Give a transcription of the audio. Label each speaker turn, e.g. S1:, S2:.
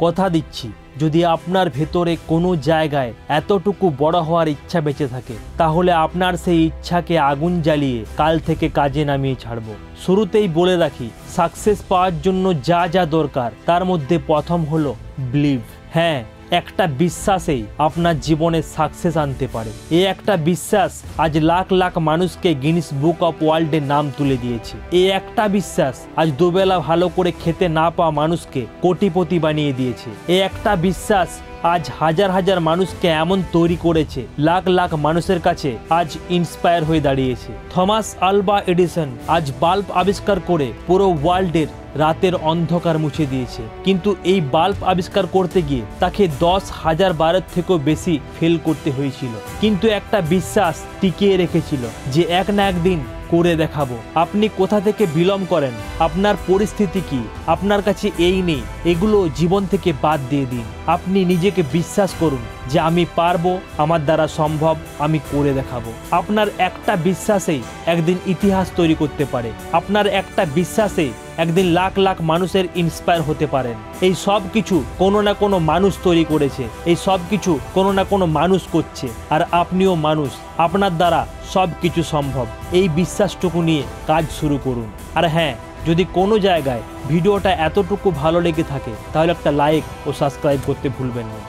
S1: কথা দিচ্ছি যদি আপনার ভেতরে কোনো জায়গায় এতটুকু বড় হওয়ার ইচ্ছা বেঁচে থাকে তাহলে আপনার সেই ইচ্ছাকে আগুন জ্বালিয়ে কাল থেকে কাজে নামিয়ে ছাড়ব। শুরুতেই বলে রাখি, সাকসেস পাওয়ার জন্য যা যা দরকার তার মধ্যে প্রথম হলো বিলিভ। হ্যাঁ, একটা বিশ্বাসেই আপনার জীবনে সাকসেস আনতে পারে। এই একটা বিশ্বাস আজ লাখ লাখ মানুষকে গিনিস বুক অফ ওয়ার্ল্ডের নাম তুলে দিয়েছে। এই একটা বিশ্বাস আজ দুবেলা ভালো করে খেতে না পাওয়া মানুষকে কোটিপতি বানিয়ে দিয়েছে। এই একটা বিশ্বাস আজ হাজার হাজার মানুষকে এমন তৈরি করেছে, লাখ লাখ মানুষের কাছে আজ ইন্সপায়ার হয়ে দাঁড়িয়েছে। থমাস আলভা এডিসন আজ বাল্ব আবিষ্কার করে পুরো ওয়ার্ল্ডের রাতের অন্ধকার মুছে দিয়েছে, কিন্তু এই বাল্ব আবিষ্কার করতে গিয়ে তাকে 10,000 বারের থেকেও বেশি ফেল করতে হয়েছিল, কিন্তু একটা বিশ্বাস টিকিয়ে রেখেছিল যে এক না একদিন করে দেখাবো। আপনি কোথা থেকে বিলং করেন, আপনার পরিস্থিতি কি, আপনার কাছে এই নেই, এগুলো জীবন থেকে বাদ দিয়ে দিন। আপনি নিজেকে বিশ্বাস করুন যে আমি পারবো, আমার দ্বারা সম্ভব, আমি করে দেখাবো। আপনার একটা বিশ্বাসেই একদিন ইতিহাস তৈরি করতে পারে। আপনার একটা বিশ্বাসেই একদিন লাখ লাখ মানুষের ইন্সপায়ার হতে পারেন। এই সব কিছু কোনো না কোনো মানুষ তৈরি করেছে, এই সব কিছু কোনো না কোনো মানুষ করছে, আর আপনিও মানুষ, আপনার দ্বারা সব কিছু সম্ভব। এই বিশ্বাসটুকু নিয়ে কাজ শুরু করুন। আর হ্যাঁ, যদি কোনো জায়গায় ভিডিওটা এতটুকু ভালো লেগে থাকে তাহলে একটা লাইক ও সাবস্ক্রাইব করতে ভুলবেন না।